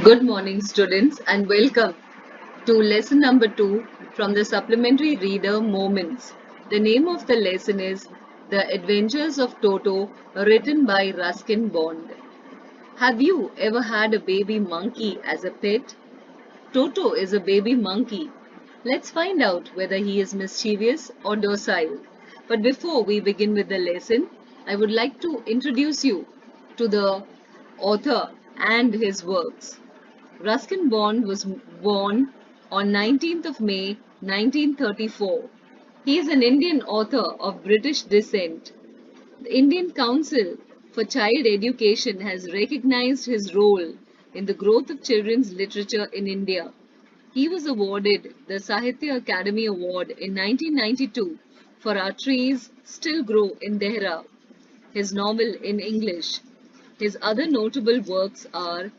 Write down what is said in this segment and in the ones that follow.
Good morning, students, and welcome to lesson number 2 from the supplementary reader Moments. The name of the lesson is The Adventures of Toto, written by Ruskin Bond. Have you ever had a baby monkey as a pet? Toto is a baby monkey. Let's find out whether he is mischievous or docile. But before we begin with the lesson, I would like to introduce you to the author and his works. Ruskin Bond was born on 19th of May 1934. He is an Indian author of British descent. The Indian Council for Child Education has recognized his role in the growth of children's literature in India. He was awarded the Sahitya Academy Award in 1992 for Our Trees Still Grow in Dehra, his novel in English. His other notable works are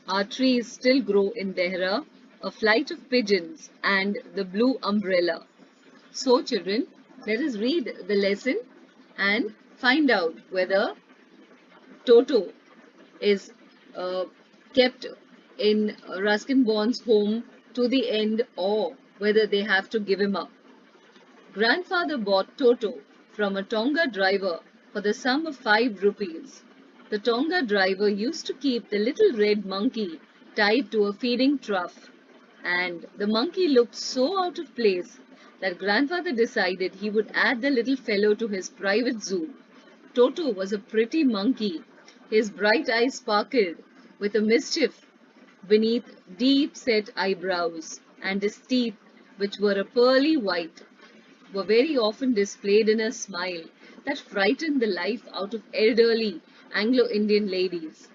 Our Trees Still Grow in Dehra, A Flight of Pigeons, and The Blue Umbrella. So, children, let us read the lesson and find out whether Toto is kept in Ruskin Bond's home to the end or whether they have to give him up. Grandfather bought Toto from a Tonga driver for the sum of 5 rupees. The Tonga driver used to keep the little red monkey tied to a feeding trough, and the monkey looked so out of place that grandfather decided he would add the little fellow to his private zoo. Toto was a pretty monkey. His bright eyes sparkled with a mischief beneath deep-set eyebrows, and his teeth, which were a pearly white, were very often displayed in a smile that frightened the life out of elderly Anglo-Indian ladies.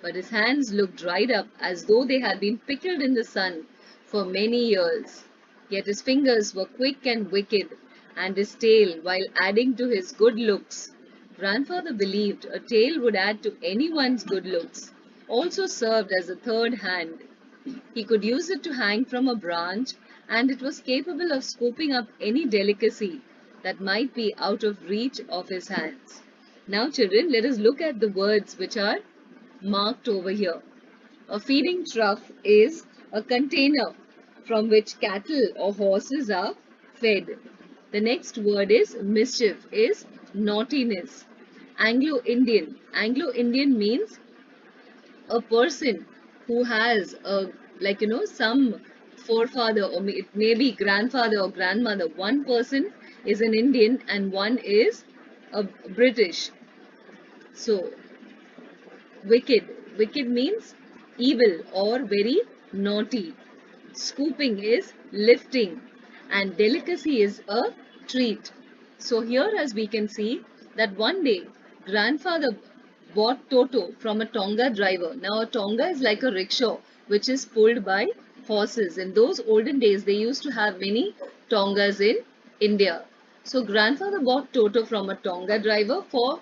But his hands looked dried up as though they had been pickled in the sun for many years. Yet his fingers were quick and wicked, and his tail, while adding to his good looks, grandfather believed a tail would add to anyone's good looks, also served as a third hand. He could use it to hang from a branch, and it was capable of scooping up any delicacy that might be out of reach of his hands. Now, children, let us look at the words which are marked over here. A feeding trough is a container from which cattle or horses are fed. The next word is mischief, is naughtiness. Anglo-Indian. Anglo-Indian means a person who has some forefather, or it may be grandfather or grandmother. One person is an Indian and one is a British. So wicked means evil or very naughty. Scooping is lifting, and delicacy is a treat. So here, as we can see, that one day grandfather bought Toto from a Tonga driver. Now a Tonga is like a rickshaw which is pulled by horses. In those olden days, they used to have many Tongas in India. So grandfather bought Toto from a Tonga driver for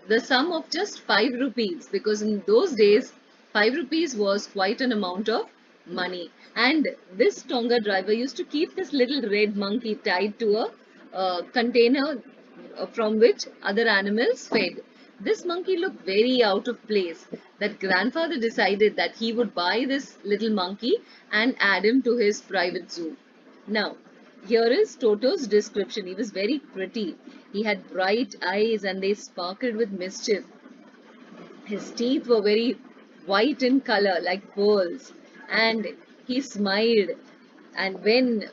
the sum of just 5 rupees, because in those days 5 rupees was quite an amount of money. And this Tonga driver used to keep this little red monkey tied to a container from which other animals fed. This monkey looked very out of place, that grandfather decided that he would buy this little monkey and add him to his private zoo. Now, here is Toto's description. He was very pretty. He had bright eyes and they sparkled with mischief. His teeth were very white in color, like pearls, and he smiled. And when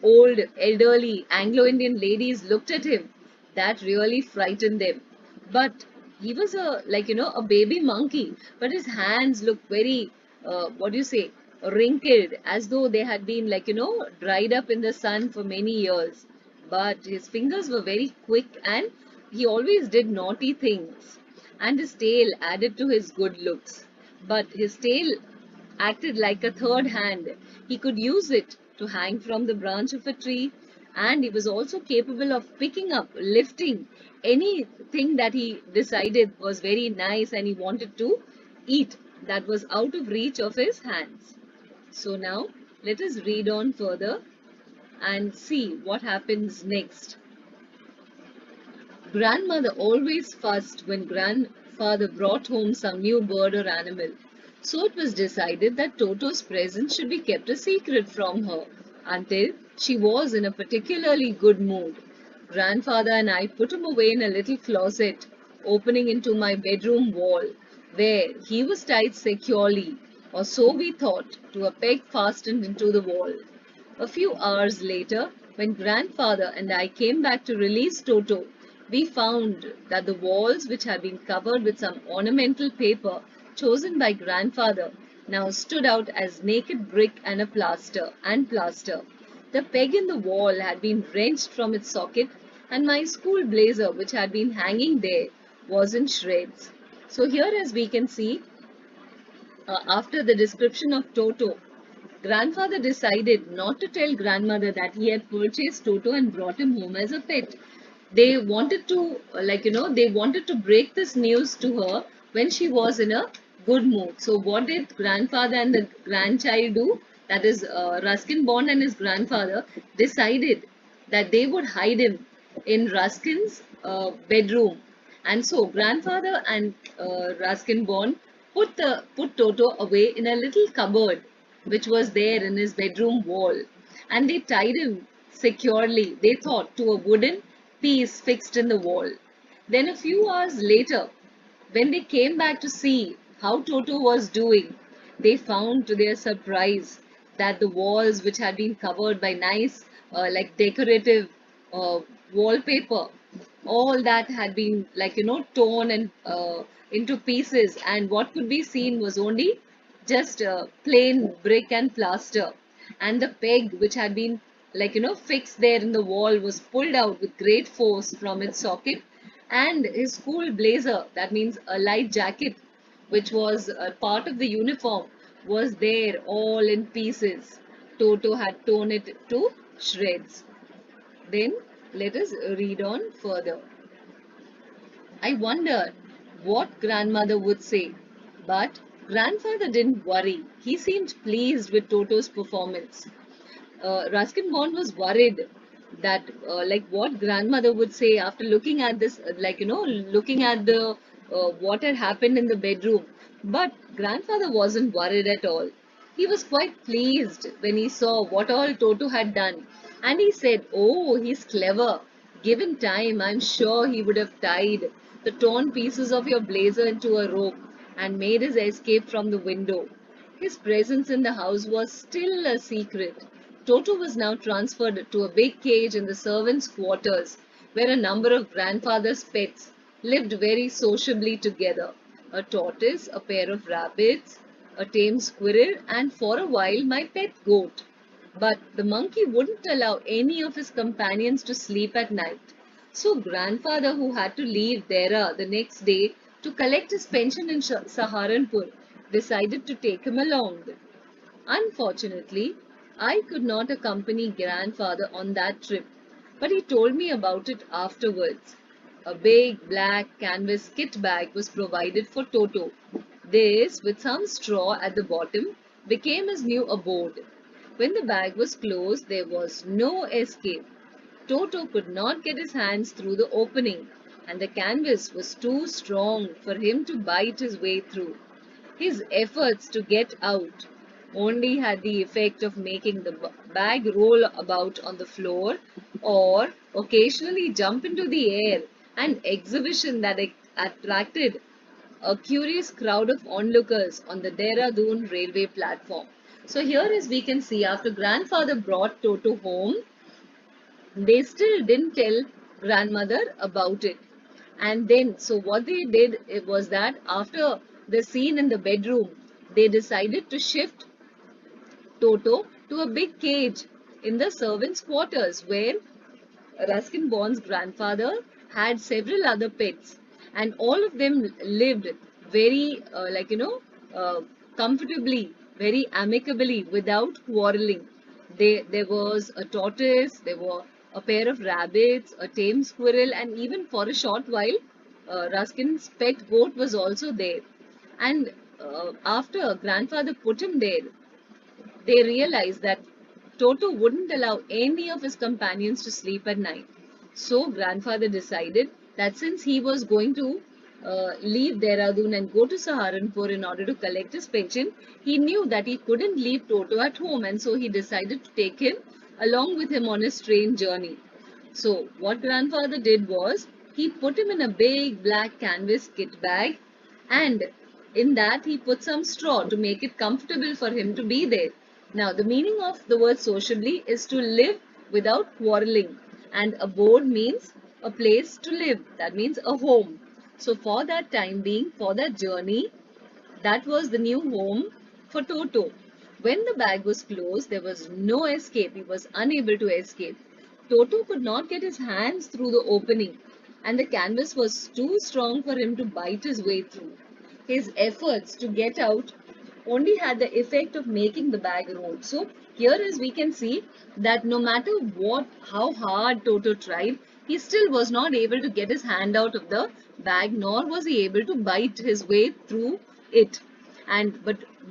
old, elderly Anglo-Indian ladies looked at him, that really frightened them. But he was a baby monkey, but his hands looked very, what do you say, wrinkled, as though they had been dried up in the sun for many years. But his fingers were very quick and he always did naughty things. And his tail added to his good looks. But his tail acted like a third hand. He could use it to hang from the branch of a tree, and he was also capable of picking up, lifting anything that he decided was very nice and he wanted to eat that was out of reach of his hands. So now let us read on further and see what happens next. Grandmother always fussed when grandfather brought home some new bird or animal. So it was decided that Toto's presence should be kept a secret from her until she was in a particularly good mood. Grandfather and I put him away in a little closet opening into my bedroom wall, where he was tied securely, or so we thought, to a peg fastened into the wall. A few hours later, when grandfather and I came back to release Toto, we found that the walls, which had been covered with some ornamental paper chosen by grandfather, now stood out as naked brick and plaster. The peg in the wall had been wrenched from its socket, and my school blazer, which had been hanging there, was in shreds. So here, as we can see, after the description of Toto, grandfather decided not to tell grandmother that he had purchased Toto and brought him home as a pet. They wanted to, they wanted to break this news to her when she was in a good mood. So, what did grandfather and the grandchild do? That is, Ruskin Bond and his grandfather decided that they would hide him in Ruskin's bedroom. And so, grandfather and Ruskin Bond put Toto away in a little cupboard which was there in his bedroom wall, and they tied him securely, they thought, to a wooden piece fixed in the wall. Then a few hours later, when they came back to see how Toto was doing, they found to their surprise that the walls, which had been covered by nice, decorative uh, wallpaper, all that had been torn and into pieces, and what could be seen was only just plain brick and plaster, and the peg which had been fixed there in the wall was pulled out with great force from its socket, and his school blazer, that means a light jacket which was a part of the uniform, was there all in pieces. Toto had torn it to shreds. Then let us read on further. I wondered what grandmother would say, but grandfather didn't worry. He seemed pleased with Toto's performance. Ruskin Bond was worried that, what grandmother would say after looking at this, looking at the what had happened in the bedroom. But grandfather wasn't worried at all. He was quite pleased when he saw what all Toto had done, and he said, "Oh, he's clever. Given time, I'm sure he would have tied the torn pieces of your blazer into a rope and made his escape from the window." His presence in the house was still a secret. Toto was now transferred to a big cage in the servants' quarters, where a number of grandfather's pets lived very sociably together. A tortoise, a pair of rabbits, a tame squirrel, and for a while my pet goat. But the monkey wouldn't allow any of his companions to sleep at night. So grandfather, who had to leave Dera the next day to collect his pension in Saharanpur, decided to take him along. Unfortunately, I could not accompany grandfather on that trip, but he told me about it afterwards. A big black canvas kit bag was provided for Toto. This, with some straw at the bottom, became his new abode. When the bag was closed, there was no escape. Toto could not get his hands through the opening, and the canvas was too strong for him to bite his way through. His efforts to get out only had the effect of making the bag roll about on the floor or occasionally jump into the air, an exhibition that attracted a curious crowd of onlookers on the Dehradun railway platform. So here, as we can see, after grandfather brought Toto home, they still didn't tell grandmother about it. And then, so what they did was that after the scene in the bedroom, they decided to shift Toto to a big cage in the servants' quarters where Ruskin Bond's grandfather had several other pets, and all of them lived very, comfortably, very amicably, without quarreling. There was a tortoise, there were a pair of rabbits, a tame squirrel, and even for a short while, Ruskin's pet goat was also there. And after grandfather put him there, they realized that Toto wouldn't allow any of his companions to sleep at night. So grandfather decided that since he was going to leave Dehradun and go to Saharanpur in order to collect his pension, he knew that he couldn't leave Toto at home, and so he decided to take him along with him on his train journey. So, what grandfather did was he put him in a big black canvas kit bag, and in that he put some straw to make it comfortable for him to be there. Now, the meaning of the word sociably is to live without quarreling, and abode means a place to live, that means a home. So, for that time being, for that journey, that was the new home for Toto. When the bag was closed, there was no escape. He was unable to escape. Toto could not get his hands through the opening, and the canvas was too strong for him to bite his way through. His efforts to get out only had the effect of making the bag roll. So here as we can see that no matter how hard Toto tried, he still was not able to get his hand out of the bag, nor was he able to bite his way through it. And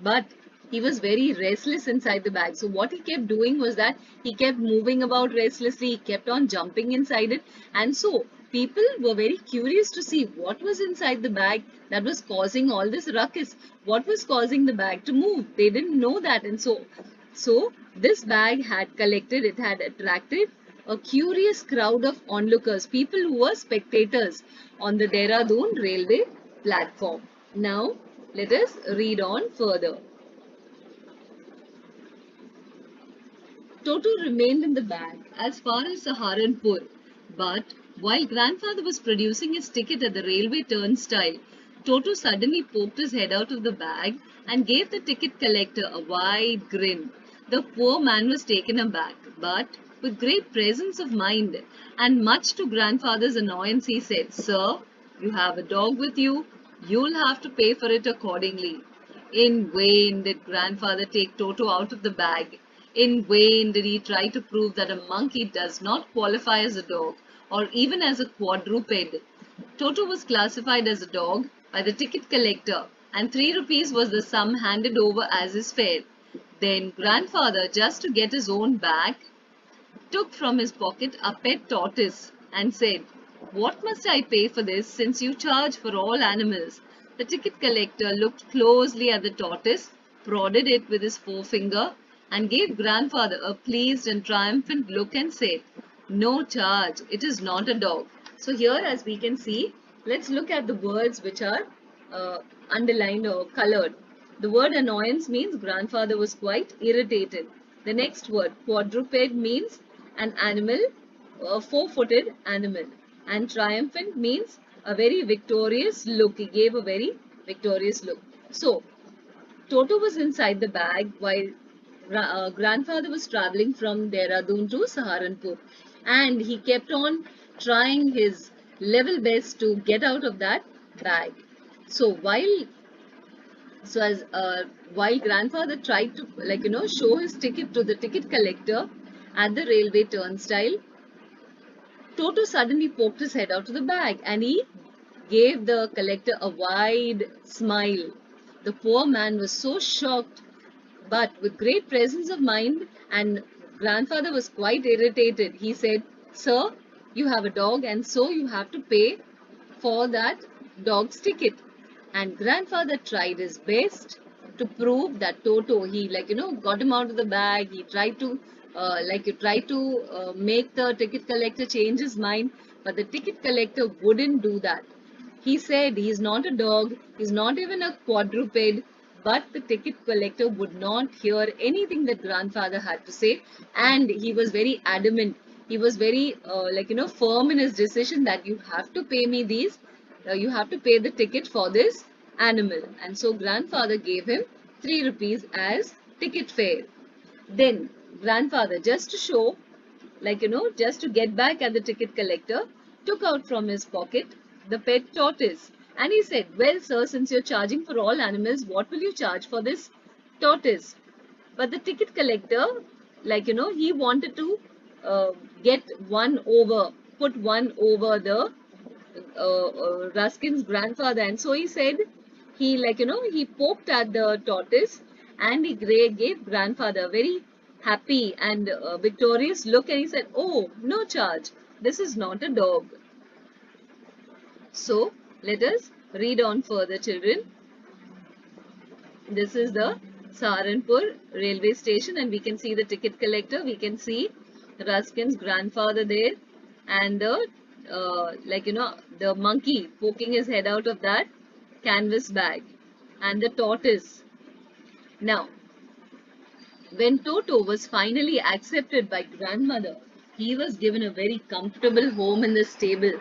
but he was very restless inside the bag. So what he kept doing was that he kept moving about restlessly, he kept on jumping inside it, and so people were very curious to see what was inside the bag that was causing all this ruckus. What was causing the bag to move? They didn't know that, and so this bag had collected, it had attracted a curious crowd of onlookers, people who were spectators on the Dehradun railway platform. Now, let us read on further. Toto remained in the bag as far as Saharanpur, but while grandfather was producing his ticket at the railway turnstile, Toto suddenly poked his head out of the bag and gave the ticket collector a wide grin. The poor man was taken aback, but with great presence of mind and much to grandfather's annoyance, he said, "Sir, you have a dog with you. You'll have to pay for it accordingly." In vain did grandfather take Toto out of the bag. In vain did he try to prove that a monkey does not qualify as a dog or even as a quadruped. Toto was classified as a dog by the ticket collector, and 3 rupees was the sum handed over as his fare. Then grandfather, just to get his own back, took from his pocket a pet tortoise and said, "What must I pay for this, since you charge for all animals?" The ticket collector looked closely at the tortoise, prodded it with his forefinger, and gave grandfather a pleased and triumphant look and said, "No charge, it is not a dog." So here as we can see, let's look at the words which are underlined or colored. The word annoyance means grandfather was quite irritated. The next word, quadruped, means an animal, a four-footed animal. And triumphant means a very victorious look. He gave a very victorious look. So, Toto was inside the bag while grandfather was traveling from Dehradun to Saharanpur. And he kept on trying his level best to get out of that bag. So as while grandfather tried to show his ticket to the ticket collector at the railway turnstile, Toto suddenly poked his head out of the bag and he gave the collector a wide smile. The poor man was so shocked, but with great presence of mind, and grandfather was quite irritated. He said, "Sir, you have a dog and so you have to pay for that dog's ticket." And grandfather tried his best to prove that Toto, he got him out of the bag. He tried to make the ticket collector change his mind, but the ticket collector wouldn't do that. He said he's not a dog, he's not even a quadruped, but the ticket collector would not hear anything that grandfather had to say, and he was very adamant. He was very firm in his decision that you have to pay me you have to pay the ticket for this animal. And so grandfather gave him 3 rupees as ticket fare. Then grandfather, just to show, just to get back at the ticket collector, took out from his pocket the pet tortoise. And he said, "Well, sir, since you're charging for all animals, what will you charge for this tortoise?" But the ticket collector, he wanted to get one over, put one over the Ruskin's grandfather. And so he said, he poked at the tortoise and he gave grandfather a very happy and victorious look, and he said, "Oh, no charge. This is not a dog." So let us Read on further, children. This is the Saharanpur railway station, and we can see the ticket collector. We can see Ruskin's grandfather there, and the the monkey poking his head out of that canvas bag, and the tortoise. Now, when Toto was finally accepted by grandmother, he was given a very comfortable home in the stable,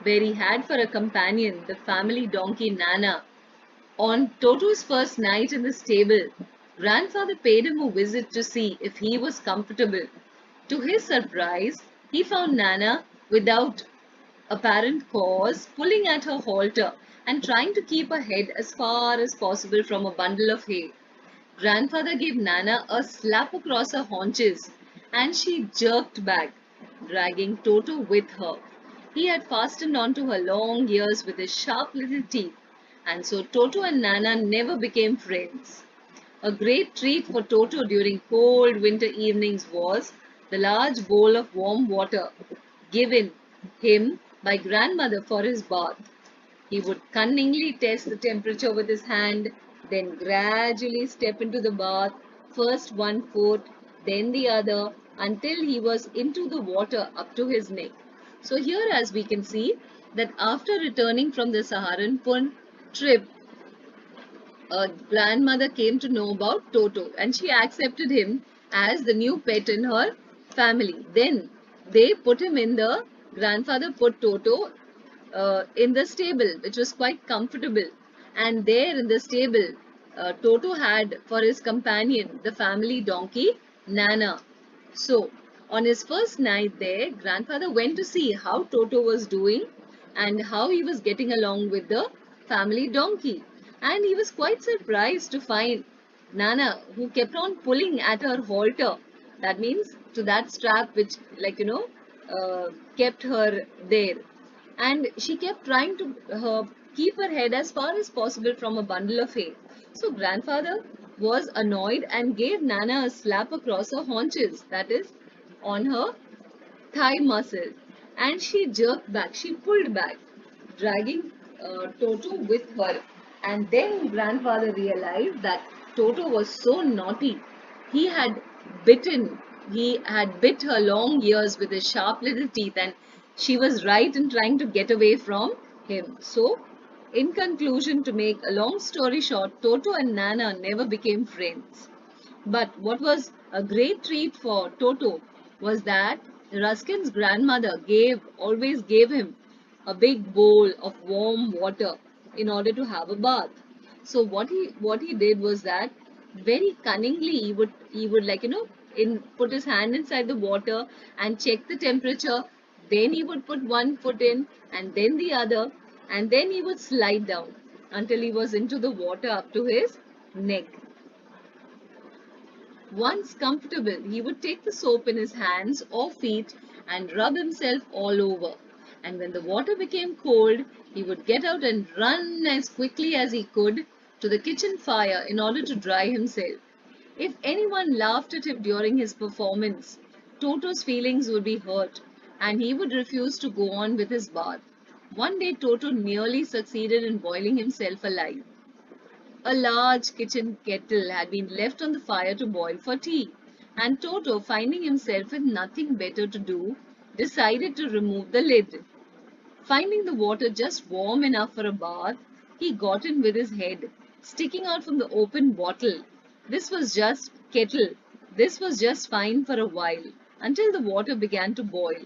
where he had for a companion the family donkey Nana. On Toto's first night in the stable, grandfather paid him a visit to see if he was comfortable. To his surprise, he found Nana without apparent cause pulling at her halter and trying to keep her head as far as possible from a bundle of hay. Grandfather gave Nana a slap across her haunches and she jerked back, dragging Toto with her. He had fastened onto her long ears with his sharp little teeth, and so Toto and Nana never became friends. A great treat for Toto during cold winter evenings was the large bowl of warm water given him by grandmother for his bath. He would cunningly test the temperature with his hand, then gradually step into the bath, first one foot, then the other, until he was into the water up to his neck. So here as we can see that after returning from the Saharanpur trip, grandmother came to know about Toto and she accepted him as the new pet in her family. Then they put him in the grandfather put Toto in the stable, which was quite comfortable. And there in the stable, Toto had for his companion the family donkey Nana. So on his first night there, grandfather went to see how Toto was doing and how he was getting along with the family donkey. And he was quite surprised to find Nana, who kept on pulling at her halter. That means to that strap which, kept her there. And she kept trying to keep her head as far as possible from a bundle of hay. So grandfather was annoyed and gave Nana a slap across her haunches, that is, on her thigh muscle, and she jerked back, she pulled back, dragging Toto with her. And then grandfather realized that Toto was so naughty. He had bitten, he had bit her long ears with his sharp little teeth, and she was right in trying to get away from him. So, in conclusion, to make a long story short, Toto and Nana never became friends. But what was a great treat for Toto was that Ruskin's grandmother always gave him a big bowl of warm water in order to have a bath. So what he did was that very cunningly he would put his hand inside the water and check the temperature. Then he would put one foot in and then the other, and then he would slide down until he was into the water up to his neck. Once comfortable, he would take the soap in his hands or feet and rub himself all over. And when the water became cold, he would get out and run as quickly as he could to the kitchen fire in order to dry himself. If anyone laughed at him during his performance, Toto's feelings would be hurt and he would refuse to go on with his bath. One day, Toto nearly succeeded in boiling himself alive. A large kitchen kettle had been left on the fire to boil for tea, and Toto, finding himself with nothing better to do, decided to remove the lid. Finding the water just warm enough for a bath, he got in with his head sticking out from the open bottle. This was just kettle. This was just fine for a while, until the water began to boil.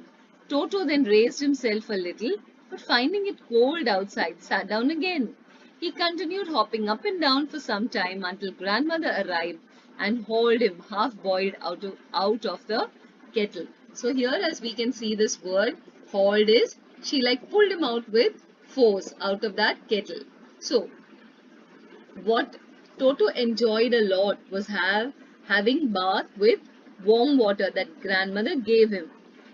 Toto then raised himself a little, but finding it cold outside, sat down again. He continued hopping up and down for some time until grandmother arrived and hauled him half boiled out of the kettle. So here as we can see this word hauled is she like pulled him out with force out of that kettle. So what Toto enjoyed a lot was having bath with warm water that grandmother gave him.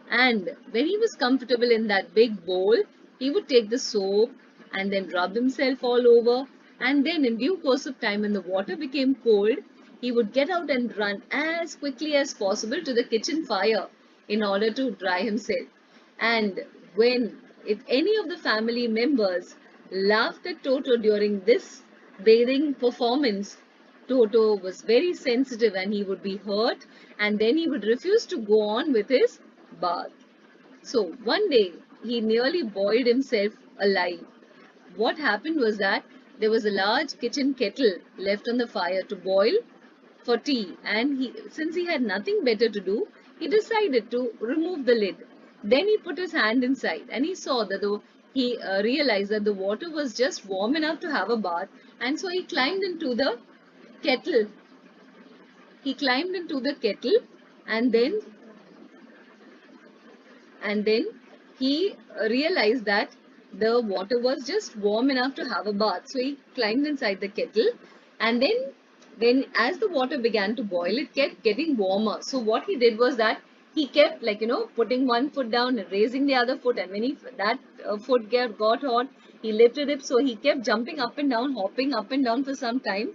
And when he was comfortable in that big bowl, he would take the soap and then rub himself all over. And then in due course of time, when the water became cold, he would get out and run as quickly as possible to the kitchen fire in order to dry himself. And when, if any of the family members laughed at Toto during this bathing performance. Toto was very sensitive and he would be hurt, and then he would refuse to go on with his bath. So one day he nearly boiled himself alive. What happened was that there was a large kitchen kettle left on the fire to boil for tea, and since he had nothing better to do, he decided to remove the lid. Then he put his hand inside and he saw that he realized that the water was just warm enough to have a bath, and so he climbed into the kettle. He climbed into the kettle, and then he realized that the water was just warm enough to have a bath. So he climbed inside the kettle, and then as the water began to boil, it kept getting warmer. So what he did was that he kept, putting one foot down and raising the other foot, and when that foot got hot, he lifted it. So he kept jumping up and down, hopping up and down for some time,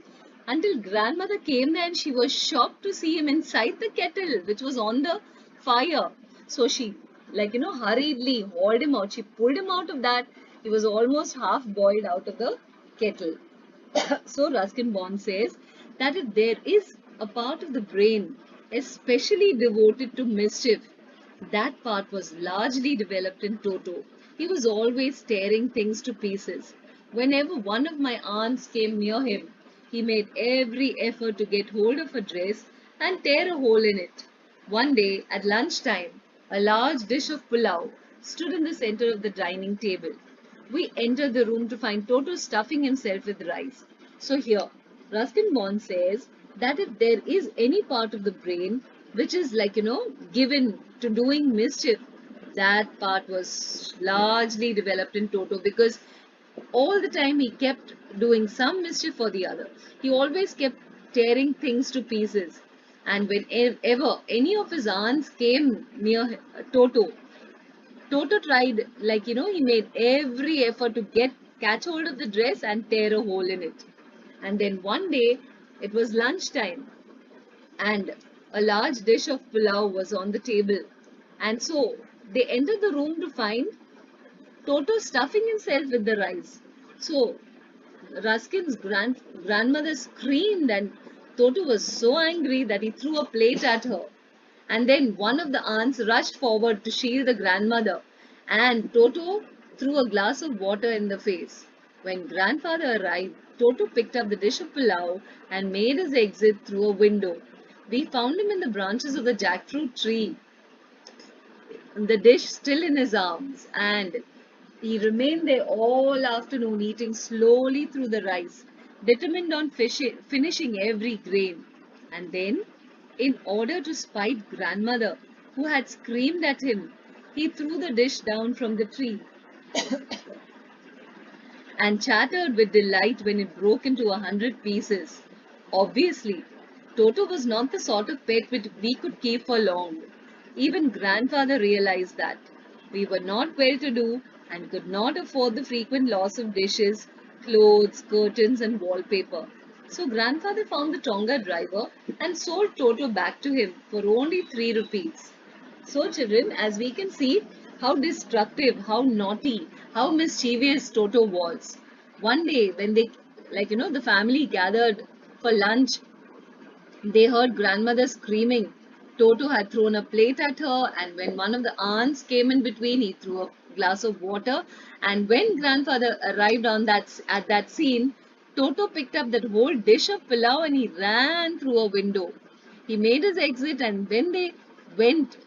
until grandmother came there, and she was shocked to see him inside the kettle which was on the fire. So she, hurriedly hauled him out. She pulled him out of that. He was almost half boiled out of the kettle. So Ruskin Bond says that if there is a part of the brain especially devoted to mischief, that part was largely developed in Toto. He was always tearing things to pieces. Whenever one of my aunts came near him, he made every effort to get hold of a dress and tear a hole in it. One day, at lunchtime, a large dish of pulao stood in the center of the dining table. We entered the room to find Toto stuffing himself with rice. So here, Ruskin Bond says that if there is any part of the brain which is given to doing mischief, that part was largely developed in Toto, because all the time he kept doing some mischief for the other. He always kept tearing things to pieces. And whenever any of his aunts came near Toto, Toto tried, he made every effort to catch hold of the dress and tear a hole in it. And then one day, it was lunchtime, and a large dish of pulao was on the table. And so they entered the room to find Toto stuffing himself with the rice. So Ruskin's grandmother screamed, and Toto was so angry that he threw a plate at her. And then one of the aunts rushed forward to shield the grandmother, and Toto threw a glass of water in the face. When grandfather arrived, Toto picked up the dish of pulao and made his exit through a window. We found him in the branches of the jackfruit tree, the dish still in his arms, and he remained there all afternoon, eating slowly through the rice, determined on finishing every grain. And then, in order to spite grandmother, who had screamed at him, he threw the dish down from the tree and chattered with delight when it broke into 100 pieces. Obviously, Toto was not the sort of pet which we could keep for long. Even grandfather realized that. We were not well to do and could not afford the frequent loss of dishes, clothes, curtains, and wallpaper. So grandfather found the Tonga driver and sold Toto back to him for only 3 rupees. So children, as we can see how destructive, how naughty, how mischievous Toto was. One day when the family gathered for lunch, they heard grandmother screaming. Toto had thrown a plate at her, and when one of the aunts came in between, he threw a glass of water. And when grandfather arrived at that scene, Toto picked up that whole dish of pilau and he ran through a window. He made his exit, and when they went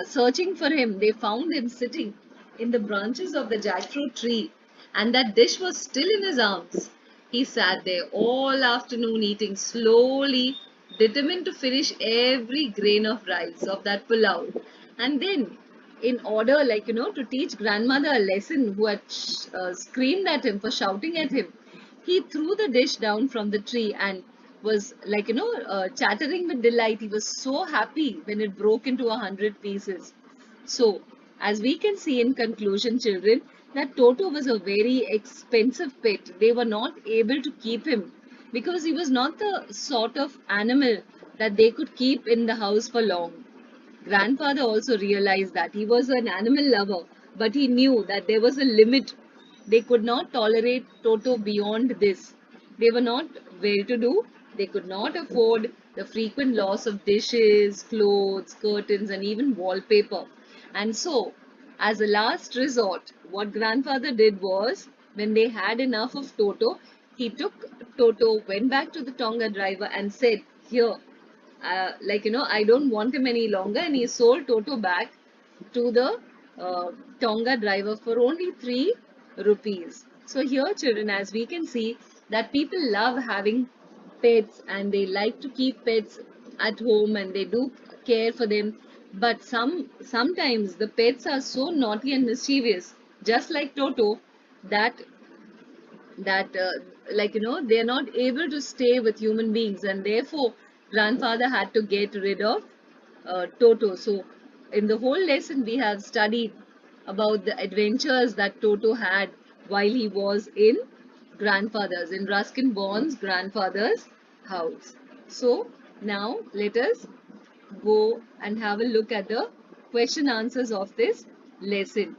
searching for him, they found him sitting in the branches of the jackfruit tree, and that dish was still in his arms. He sat there all afternoon eating slowly, determined to finish every grain of rice of that pulao. And then, in order, to teach grandmother a lesson who had screamed at him for shouting at him, he threw the dish down from the tree and was chattering with delight. He was so happy when it broke into 100 pieces. So, as we can see in conclusion, children, that Toto was a very expensive pet. They were not able to keep him because he was not the sort of animal that they could keep in the house for long. Grandfather also realized that he was an animal lover, but he knew that there was a limit They could not tolerate Toto beyond this. They were not well to do. They could not afford the frequent loss of dishes, clothes, curtains, and even wallpaper. And so, as a last resort, what grandfather did was, when they had enough of Toto, he took Toto, went back to the Tonga driver, and said, "Here, I don't want him any longer." And he sold Toto back to the uh, Tonga driver for only 3 rupees. So here, children, as we can see, that people love having pets and they like to keep pets at home and they do care for them. But sometimes the pets are so naughty and mischievous, just like Toto, that they're not able to stay with human beings, and therefore grandfather had to get rid of Toto. So in the whole lesson we have studied about the adventures that Toto had while he was in Ruskin Bond's grandfather's house. So now let us go and have a look at the question answers of this lesson.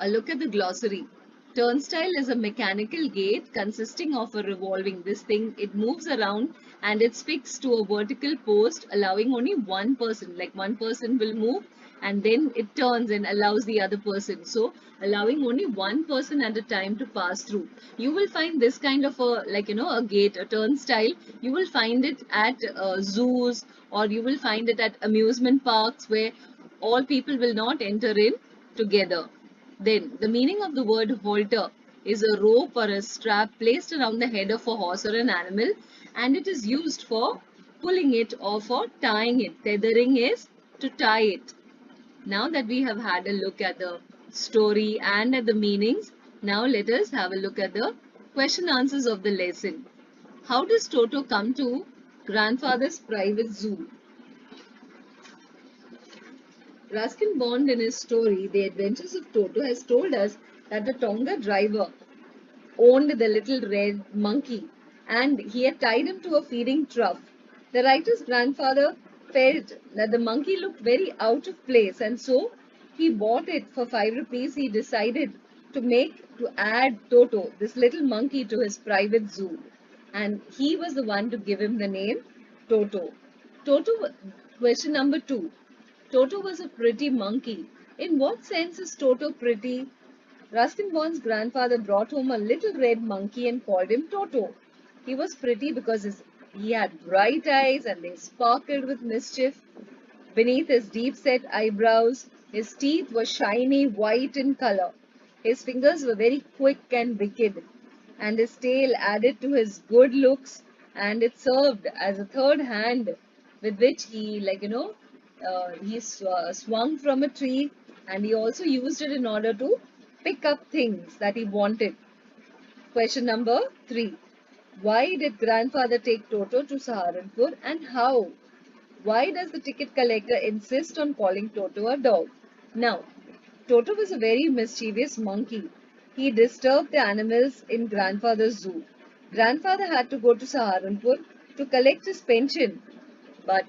A look at the glossary. Turnstile is a mechanical gate consisting of a revolving this thing. It moves around and it's fixed to a vertical post, allowing only one person. Like one person will move and then it turns and allows the other person. So allowing only one person at a time to pass through. You will find this kind of a gate, a turnstile. You will find it at zoos, or you will find it at amusement parks where all people will not enter in together. Then, the meaning of the word halter is a rope or a strap placed around the head of a horse or an animal, and it is used for pulling it or for tying it. Tethering is to tie it. Now that we have had a look at the story and at the meanings, now let us have a look at the question answers of the lesson. How does Toto come to grandfather's private zoo? Ruskin Bond, in his story, The Adventures of Toto, has told us that the Tonga driver owned the little red monkey and he had tied him to a feeding trough. The writer's grandfather felt that the monkey looked very out of place, and so he bought it for 5 rupees. He decided to add Toto, this little monkey, to his private zoo, and he was the one to give him the name Toto. Toto, question number 2. Toto was a pretty monkey. In what sense is Toto pretty? Ruskin Bond's grandfather brought home a little red monkey and called him Toto. He was pretty because he had bright eyes and they sparkled with mischief. Beneath his deep-set eyebrows, his teeth were shiny white in color. His fingers were very quick and wicked, and his tail added to his good looks, and it served as a third hand with which he swung from a tree, and he also used it in order to pick up things that he wanted. Question number 3. Why did grandfather take Toto to Saharanpur and how? Why does the ticket collector insist on calling Toto a dog? Now, Toto was a very mischievous monkey. He disturbed the animals in grandfather's zoo. Grandfather had to go to Saharanpur to collect his pension, but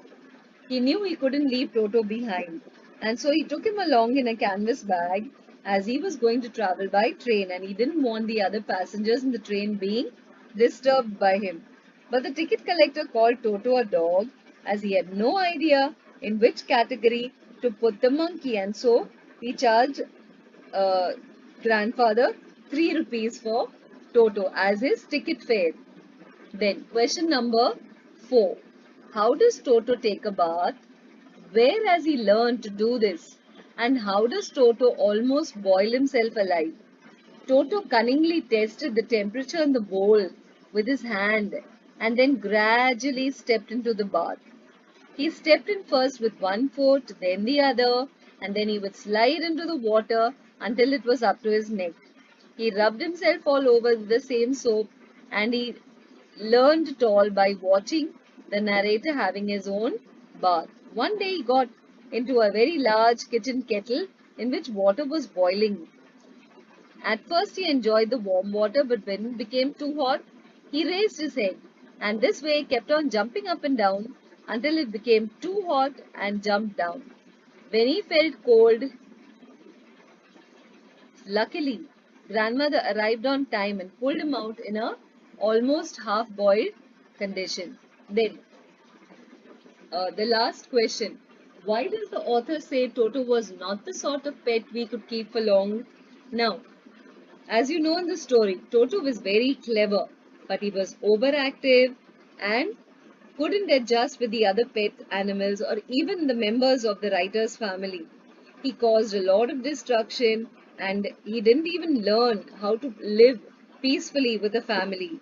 he knew he couldn't leave Toto behind, and so he took him along in a canvas bag as he was going to travel by train, and he didn't want the other passengers in the train being disturbed by him. But the ticket collector called Toto a dog as he had no idea in which category to put the monkey, and so he charged uh, grandfather 3 rupees for Toto as his ticket fare. Then, question number 4. How does Toto take a bath? Where has he learned to do this? And how does Toto almost boil himself alive? Toto cunningly tested the temperature in the bowl with his hand and then gradually stepped into the bath. He stepped in first with one foot, then the other, and then he would slide into the water until it was up to his neck. He rubbed himself all over with the same soap, and he learned it all by watching the narrator having his own bath. One day he got into a very large kitchen kettle in which water was boiling. At first he enjoyed the warm water, but when it became too hot, he raised his head, and this way kept on jumping up and down until it became too hot and jumped down. When he felt cold, luckily grandmother arrived on time and pulled him out in a almost half-boiled condition. Then, the last question. Why does the author say Toto was not the sort of pet we could keep for long? Now, as you know in the story, Toto was very clever, but he was overactive and couldn't adjust with the other pet animals or even the members of the writer's family. He caused a lot of destruction and he didn't even learn how to live peacefully with the family.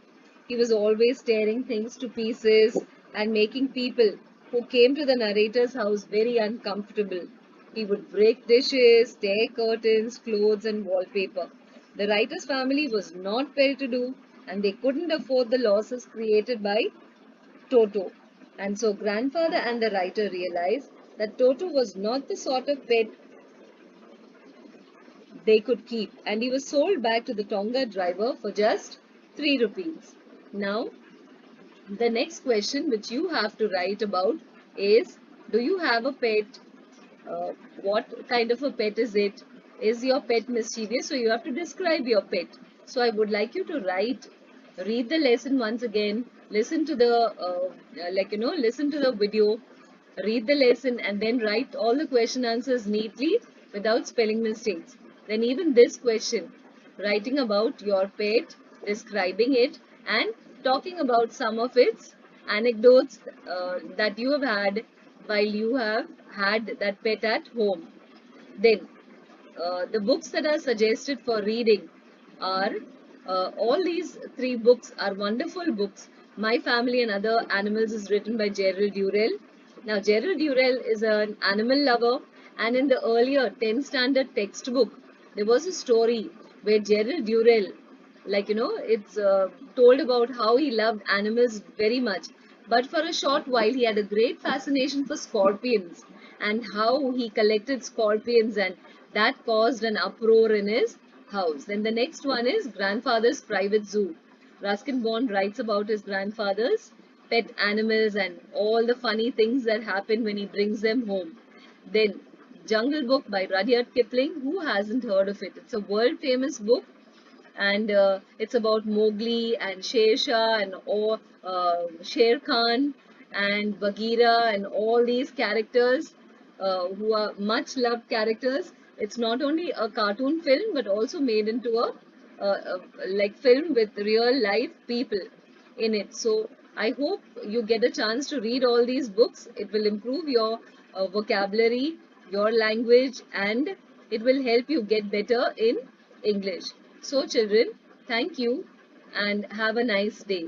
He was always tearing things to pieces and making people who came to the narrator's house very uncomfortable. He would break dishes, tear curtains, clothes, and wallpaper. The writer's family was not well to do and they couldn't afford the losses created by Toto. And so grandfather and the writer realized that Toto was not the sort of pet they could keep, and he was sold back to the Tonga driver for just 3 rupees. Now, the next question which you have to write about is, do you have a pet? uh, what kind of a pet is it? Is your pet mischievous? So you have to describe your pet. So I would like you to write, read the lesson once again, listen to the listen to the video, read the lesson, and then write all the question answers neatly without spelling mistakes. Then even this question, writing about your pet, describing it, and talking about some of its anecdotes that you have had while you have had that pet at home. Then, the books that are suggested for reading are all these three books are wonderful books. My Family and Other Animals is written by Gerald Durrell. Now, Gerald Durrell is an animal lover, and in the earlier 10th standard textbook, there was a story where Gerald Durrell, it's told about how he loved animals very much. But for a short while, he had a great fascination for scorpions and how he collected scorpions, and that caused an uproar in his house. Then the next one is Grandfather's Private Zoo. Ruskin Bond writes about his grandfather's pet animals and all the funny things that happen when he brings them home. Then Jungle Book by Rudyard Kipling. Who hasn't heard of it? It's a world famous book, and it's about Mowgli and Sher Shah and Sher Khan and Bagheera and all these characters who are much loved characters. It's not only a cartoon film but also made into a film with real life people in it. So I hope you get a chance to read all these books. It will improve your vocabulary, your language, and it will help you get better in English. So children, thank you and have a nice day.